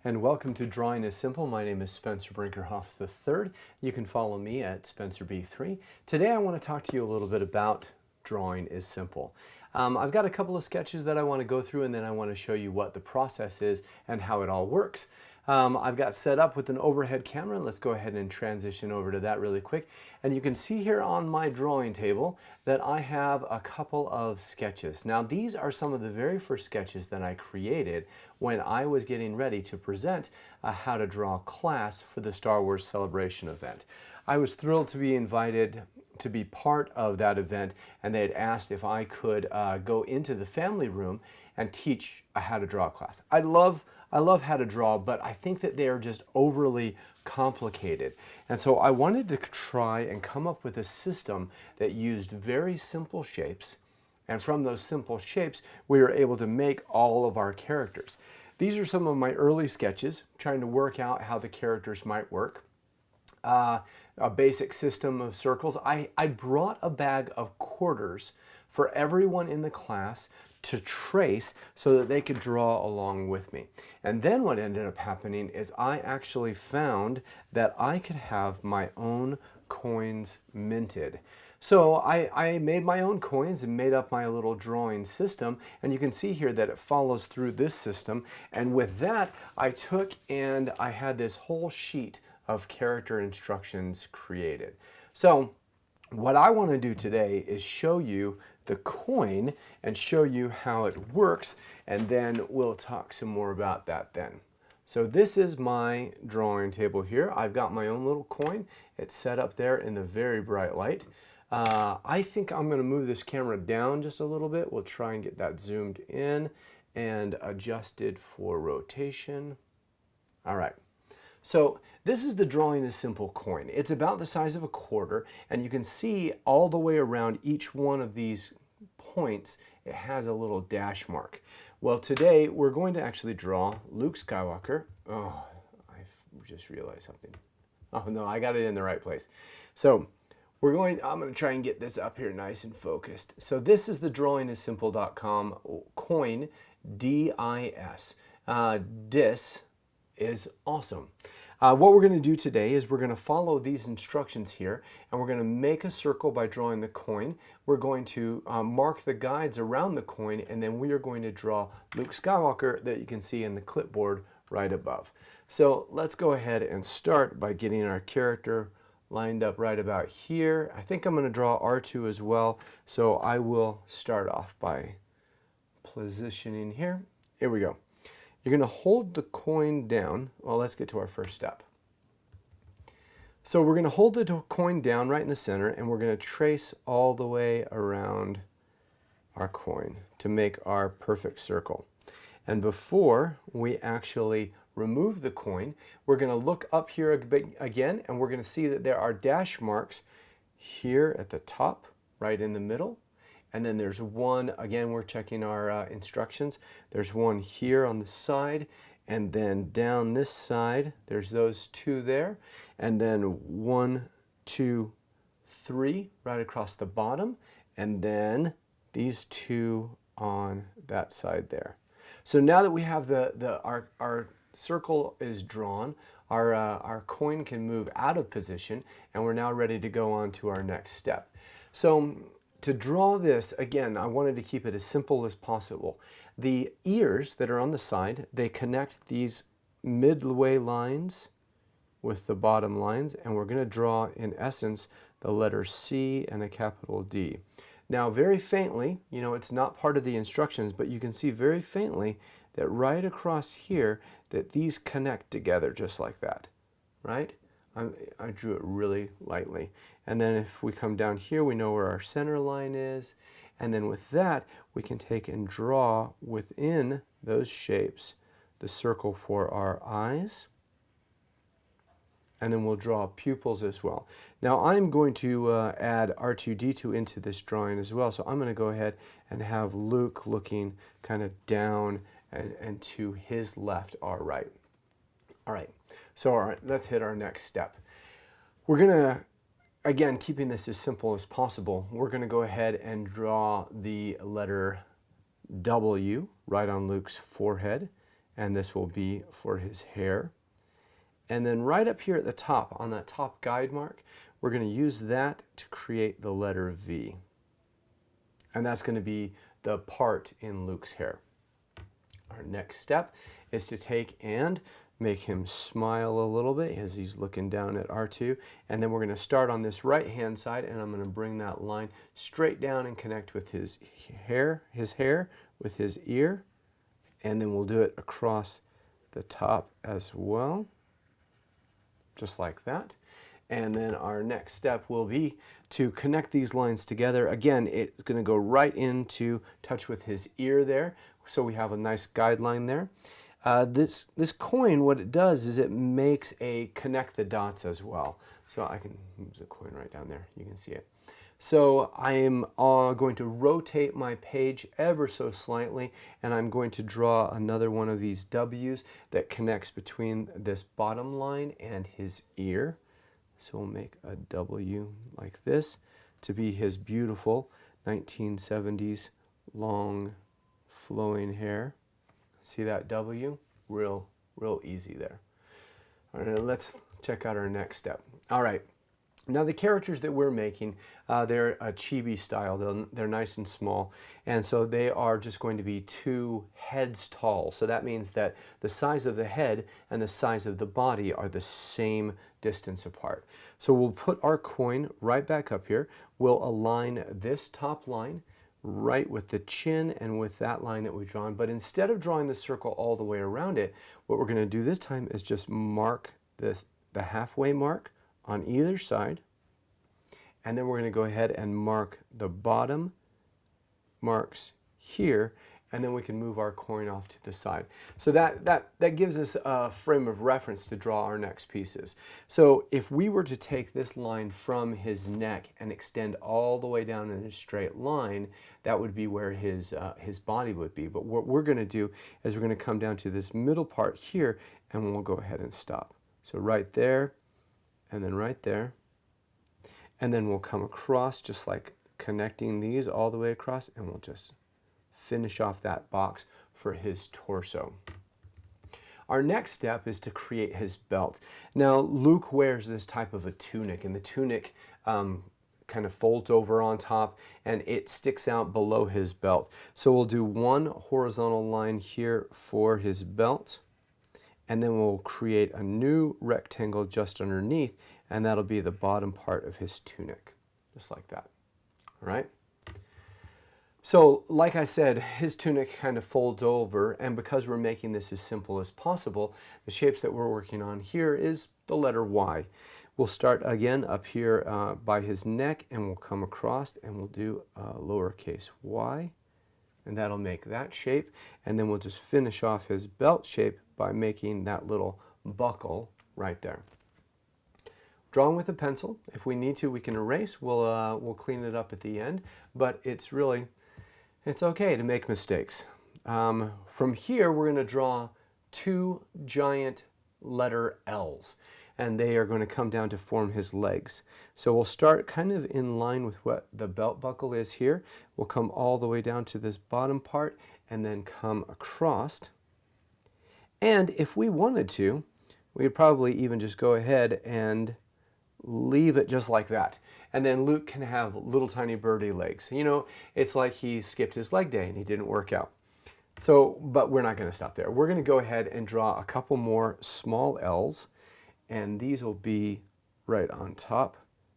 and welcome to Drawing is Simple. My name is Spencer Brinkerhoff III. You can follow me at SpencerB3. Today I want to talk to you a little bit about Drawing is Simple. I've got a couple of sketches that I want to go through, and then I want to show you what the process is and how it all works. I've got set up with an overhead camera. Let's go ahead and transition over to that really quick. And you can see here on my drawing table that I have a couple of sketches. Now these are some of the very first sketches that I created when I was getting ready to present a How to Draw class for the Star Wars Celebration event. I was thrilled to be invited to be part of that event, and they had asked if I could go into the family room and teach a How to Draw class. I love how to draw, but I think that they are just overly complicated. And so I wanted to try and come up with a system that used very simple shapes, and from those simple shapes we were able to make all of our characters. These are some of my early sketches, trying to work out how the characters might work. A basic system of circles. I brought a bag of quarters for everyone in the class to trace so that they could draw along with me. And then what ended up happening is I actually found that I could have my own coins minted. So I made my own coins and made up my little drawing system, and you can see here that it follows through this system. And with that, I took and I had this whole sheet of character instructions created. So what I want to do today is show you the coin and show you how it works, and then we'll talk some more about that then. So this is my drawing table here. I've got my own little coin. It's set up there in the very bright light. I think I'm going to move this camera down just a little bit. We'll try and get that zoomed in and adjusted for rotation. All right. So this is the Drawing is Simple coin. It's about the size of a quarter, and you can see all the way around each one of these points it has a little dash mark. Well, today we're going to actually draw Luke Skywalker. Oh, I just realized something. Oh no, I got it in the right place. So I'm going to try and get this up here nice and focused. So this is the DrawingIsSimple.com coin, DIS. Dis is awesome. What we're going to do today is we're going to follow these instructions here, and we're going to make a circle by drawing the coin. We're going to mark the guides around the coin, and then we are going to draw Luke Skywalker that you can see in the clipboard right above. So let's go ahead and start by getting our character lined up right about here. I think I'm going to draw R2 as well, so I will start off by positioning here. Here we go. You're going to hold the coin down. Well, let's get to our first step. So we're going to hold the coin down right in the center, and we're going to trace all the way around our coin to make our perfect circle. And before we actually remove the coin, we're going to look up here again, and we're going to see that there are dash marks here at the top, right in the middle. And then there's one, again, we're checking our instructions. There's one here on the side, and then down this side, there's those two there. And then 1, 2, 3 right across the bottom, and then these two on that side there. So now that we have our circle is drawn, our coin can move out of position, and we're now ready to go on to our next step. So to draw this, again, I wanted to keep it as simple as possible. The ears that are on the side, they connect these midway lines with the bottom lines, and we're going to draw, in essence, the letter C and a capital D. Now, very faintly, you know, it's not part of the instructions, but you can see very faintly that right across here, that these connect together just like that, right? I drew it really lightly. And then if we come down here, we know where our center line is. And then with that, we can take and draw within those shapes the circle for our eyes. And then we'll draw pupils as well. Now I'm going to add R2-D2 into this drawing as well. So I'm going to go ahead and have Luke looking kind of down and to his left, our right. All right, so let's hit our next step. We're going to, again, keeping this as simple as possible, we're going to go ahead and draw the letter W right on Luke's forehead. and this will be for his hair. And then right up here at the top, on that top guide mark, we're going to use that to create the letter V. And that's going to be the part in Luke's hair. Our next step is to take and make him smile a little bit as he's looking down at R2. And then we're going to start on this right hand side, and I'm going to bring that line straight down and connect with his hair with his ear. And then we'll do it across the top as well, just like that. And then our next step will be to connect these lines together. Again, it's going to go right into touch with his ear there, so we have a nice guideline there. This coin, what it does is it makes a connect the dots as well. So I can move the coin right down there. You can see it. So I am going to rotate my page ever so slightly, and I'm going to draw another one of these W's that connects between this bottom line and his ear. So we'll make a W like this to be his beautiful 1970s long flowing hair. See that W? Real easy there. All right, let's check out our next step. All right. Now the characters that we're making, they're a chibi style. They're nice and small, and so they are just going to be 2 heads tall. So that means that the size of the head and the size of the body are the same distance apart. So we'll put our coin right back up here. We'll align this top line right with the chin and with that line that we've drawn. But instead of drawing the circle all the way around it, what we're going to do this time is just mark the halfway mark on either side, and then we're going to go ahead and mark the bottom marks here, and then we can move our coin off to the side. So that gives us a frame of reference to draw our next pieces. So if we were to take this line from his neck and extend all the way down in a straight line, that would be where his body would be. But what we're going to do is we're going to come down to this middle part here, and we'll go ahead and stop. So right there, and then right there, and then we'll come across, just like connecting these all the way across, and we'll just finish off that box for his torso. Our next step is to create his belt. Now Luke wears this type of a tunic, and the tunic kind of folds over on top and it sticks out below his belt. So we'll do one horizontal line here for his belt, and then we'll create a new rectangle just underneath, and that'll be the bottom part of his tunic, just like that. All right? So, like I said, his tunic kind of folds over, and because we're making this as simple as possible, the shapes that we're working on here is the letter Y. We'll start again up here by his neck, and we'll come across, and we'll do a lowercase y, and that'll make that shape, and then we'll just finish off his belt shape by making that little buckle right there. Drawing with a pencil. If we need to, we can erase. We'll clean it up at the end, but it's okay to make mistakes. From here, we're going to draw 2 giant letter L's, and they are going to come down to form his legs. So we'll start kind of in line with what the belt buckle is here. We'll come all the way down to this bottom part and then come across. And if we wanted to, we could probably even just go ahead and leave it just like that. And then Luke can have little tiny birdie legs. You know, it's like he skipped his leg day and he didn't work out. So, but we're not going to stop there. We're going to go ahead and draw a couple more small L's, and these will be right on top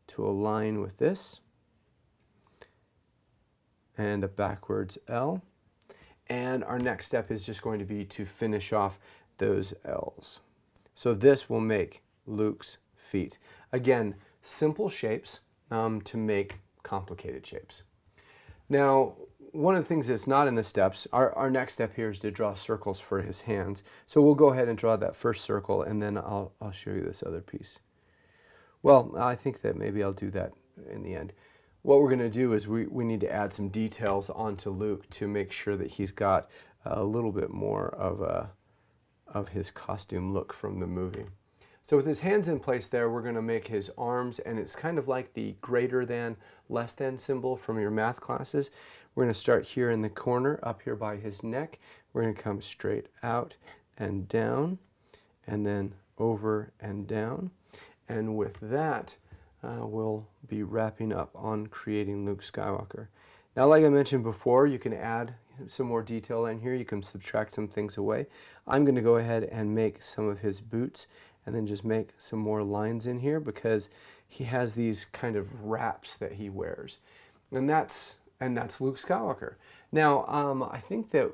to align with this. And a backwards L. And our next step is just going to be to finish off those L's. So this will make Luke's feet. Again, simple shapes to make complicated shapes. Now, one of the things that's not in the steps, our next step here is to draw circles for his hands. So we'll go ahead and draw that first circle, and then I'll show you this other piece. Well, I think that maybe I'll do that in the end. What we're going to do is we need to add some details onto Luke to make sure that he's got a little bit more of his costume look from the movie. So with his hands in place there, we're going to make his arms, and it's kind of like the greater than, less than symbol from your math classes. We're going to start here in the corner, up here by his neck. We're going to come straight out, and down, and then over and down. And with that, we'll be wrapping up on creating Luke Skywalker. Now, like I mentioned before, you can add some more detail in here. You can subtract some things away. I'm going to go ahead and make some of his boots and then just make some more lines in here because he has these kind of wraps that he wears. And that's Luke Skywalker. Now, I think that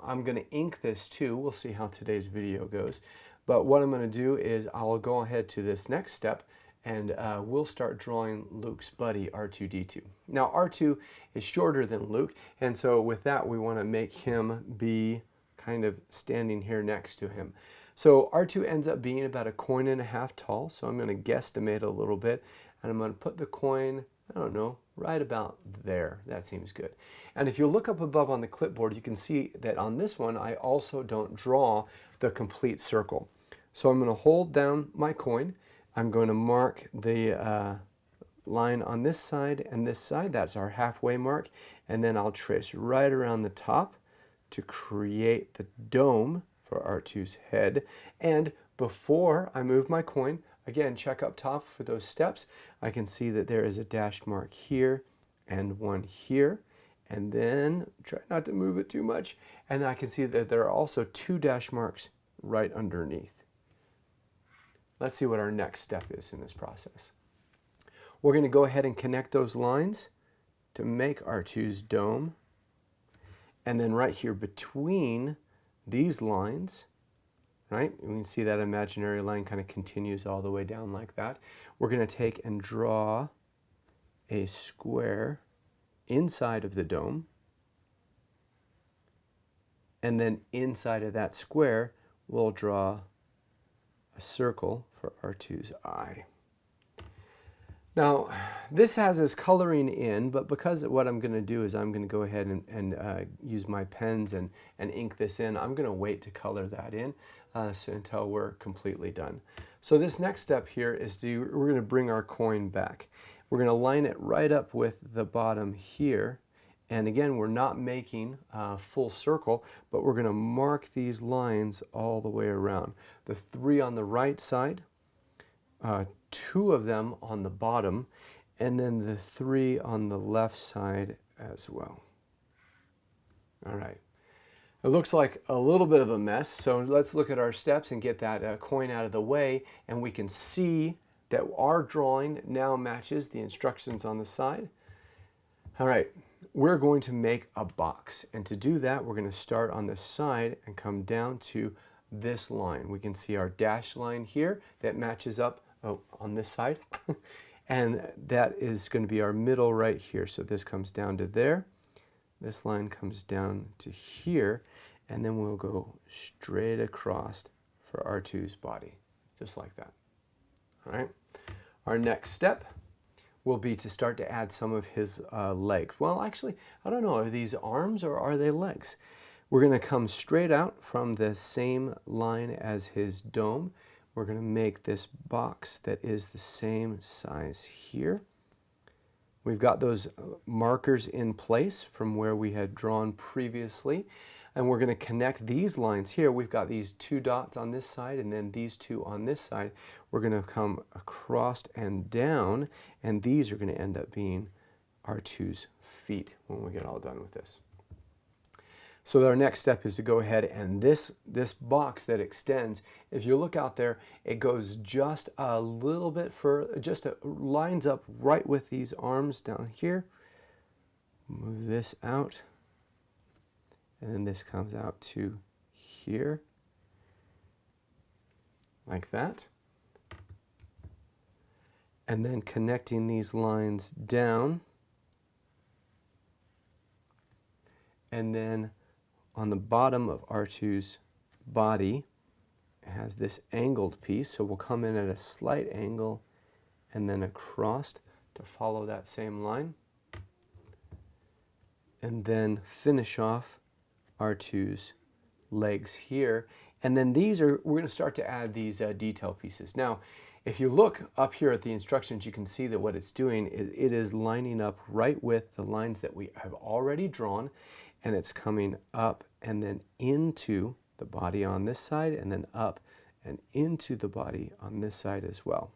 I'm going to ink this too. We'll see how today's video goes. But what I'm going to do is I'll go ahead to this next step and we'll start drawing Luke's buddy, R2-D2. Now, R2 is shorter than Luke, and so with that, we want to make him be kind of standing here next to him. So R2 ends up being about 1.5 coins tall, so I'm going to guesstimate a little bit, and I'm going to put the coin, I don't know, right about there. That seems good. And if you look up above on the clipboard, you can see that on this one, I also don't draw the complete circle. So I'm going to hold down my coin. I'm going to mark the line on this side and this side. That's our halfway mark. And then I'll trace right around the top to create the dome for R2's head. And before I move my coin, again, check up top for those steps. I can see that there is a dashed mark here and one here. And then try not to move it too much. And I can see that there are also 2 dash marks right underneath. Let's see what our next step is in this process. We're going to go ahead and connect those lines to make R2's dome. And then right here between these lines, right, you can see that imaginary line kind of continues all the way down like that. We're going to take and draw a square inside of the dome. And then inside of that square, we'll draw a circle for R2's eye. Now, this has us coloring in, but because what I'm going to do is I'm going to go ahead and use my pens and ink this in, I'm going to wait to color that in until we're completely done. So this next step here is we're going to bring our coin back. We're going to line it right up with the bottom here. And again, we're not making a full circle, but we're going to mark these lines all the way around. The 3 on the right side, 2 of them on the bottom, and then the 3 on the left side as well. All right. It looks like a little bit of a mess, so let's look at our steps and get that coin out of the way, and we can see that our drawing now matches the instructions on the side. All right. We're going to make a box, and to do that we're going to start on the side and come down to this line. We can see our dash line here that matches up on this side and that is going to be our middle right here. So this comes down to there, this line comes down to here, and then we'll go straight across for R2's body, just like that. All right. Our next step will be to start to add some of his legs. Well, actually, I don't know, are these arms or are they legs? We're going to come straight out from the same line as his dome. We're going to make this box that is the same size here. We've got those markers in place from where we had drawn previously. And we're going to connect these lines here. We've got these 2 dots on this side and then these 2 on this side. We're going to come across and down, and these are going to end up being R2's feet when we get all done with this. So our next step is to go ahead and this box that extends, if you look out there, it goes just a little bit further, lines up right with these arms down here. Move this out. And then this comes out to here, like that. And then connecting these lines down. And then on the bottom of R2's body, it has this angled piece, so we'll come in at a slight angle and then across to follow that same line. And then finish off R2's legs here, and then we're going to start to add these detail pieces. Now, if you look up here at the instructions, you can see that what it's doing is it is lining up right with the lines that we have already drawn, and it's coming up and then into the body on this side, and then up and into the body on this side as well.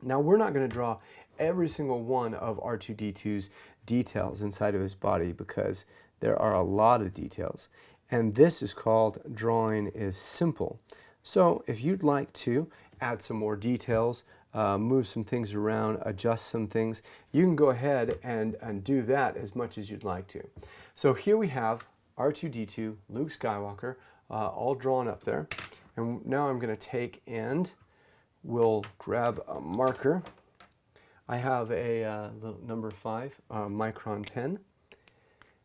Now we're not going to draw every single one of R2-D2's details inside of his body because there are a lot of details. And this is called Drawing is Simple. So if you'd like to add some more details, move some things around, adjust some things, you can go ahead and do that as much as you'd like to. So here we have R2-D2, Luke Skywalker, all drawn up there. And now I'm going to take and we'll grab a marker. I have a little number 5 micron pen,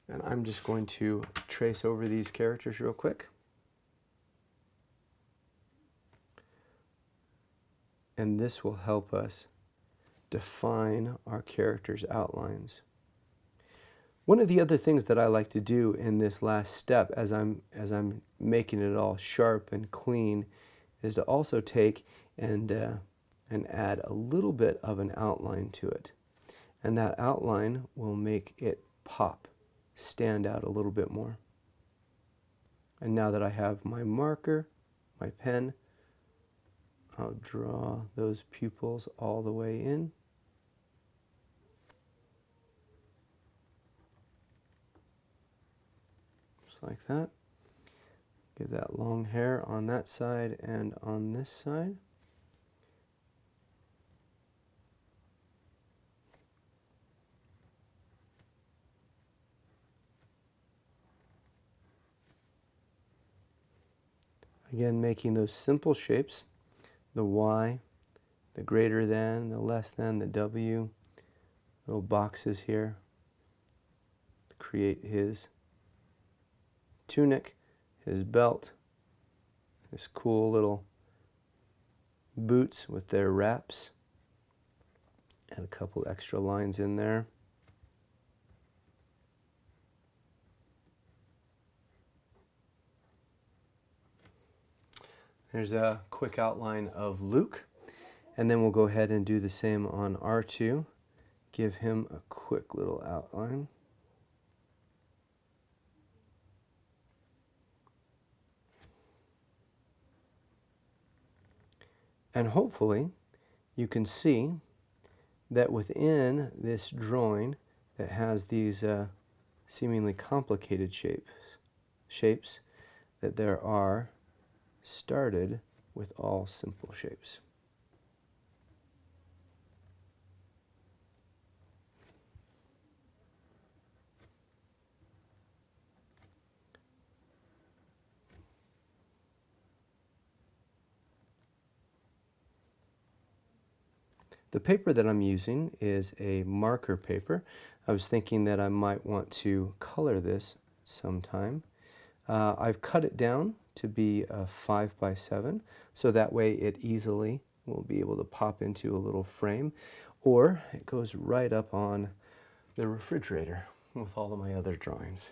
and I'm just going to trace over these characters real quick. And this will help us define our characters' outlines. One of the other things that I like to do in this last step as I'm making it all sharp and clean is to also take and add a little bit of an outline to it. And that outline will make it pop, stand out a little bit more. And now that I have my marker, my pen, I'll draw those pupils all the way in. Just like that. Get that long hair on that side and on this side. Again, making those simple shapes, the Y, the greater than, the less than, the W, little boxes here to create his tunic, his belt, his cool little boots with their wraps, and a couple extra lines in there. There's a quick outline of Luke, and then we'll go ahead and do the same on R2. Give him a quick little outline. And hopefully you can see that within this drawing that has these seemingly complicated shapes, that there are started with all simple shapes. The paper that I'm using is a marker paper. I was thinking that I might want to color this sometime. I've cut it down to be a 5x7, so that way it easily will be able to pop into a little frame, or it goes right up on the refrigerator with all of my other drawings.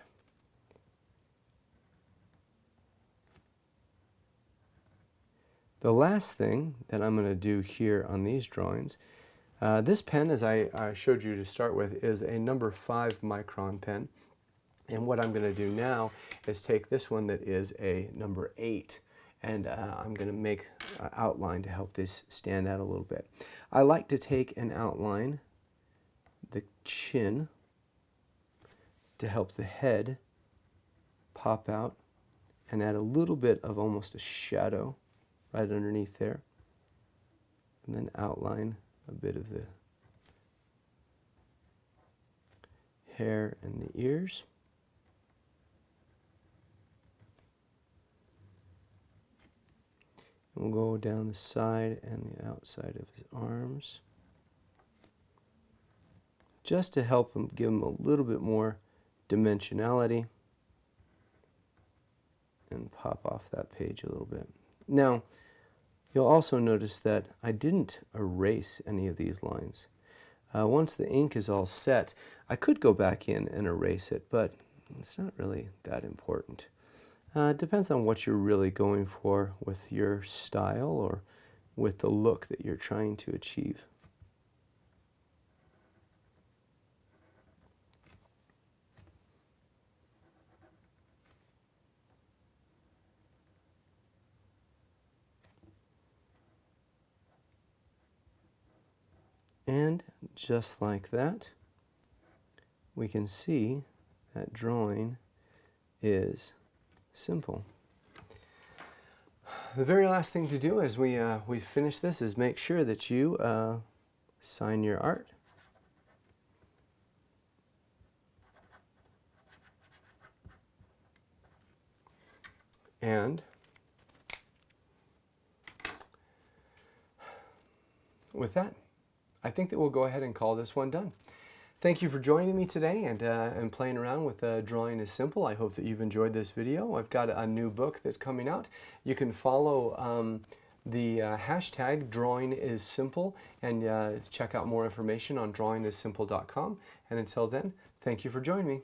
The last thing that I'm going to do here on these drawings, this pen, as I showed you to start with, is a number 5 micron pen. And what I'm going to do now is take this one that is a number 8, and I'm going to make an outline to help this stand out a little bit. I like to take and outline the chin to help the head pop out and add a little bit of almost a shadow right underneath there, and then outline a bit of the hair and the ears. We'll go down the side and the outside of his arms, just to help him, give him a little bit more dimensionality, and pop off that page a little bit. Now, you'll also notice that I didn't erase any of these lines. Once the ink is all set, I could go back in and erase it, but it's not really that important. It depends on what you're really going for with your style or with the look that you're trying to achieve. And just like that, we can see that drawing is simple. The very last thing to do as we finish this is make sure that you sign your art. And with that, I think that we'll go ahead and call this one done. Thank you for joining me today and playing around with Drawing is Simple. I hope that you've enjoyed this video. I've got a new book that's coming out. You can follow the hashtag DrawingIsSimple and check out more information on DrawingIsSimple.com. And until then, thank you for joining me.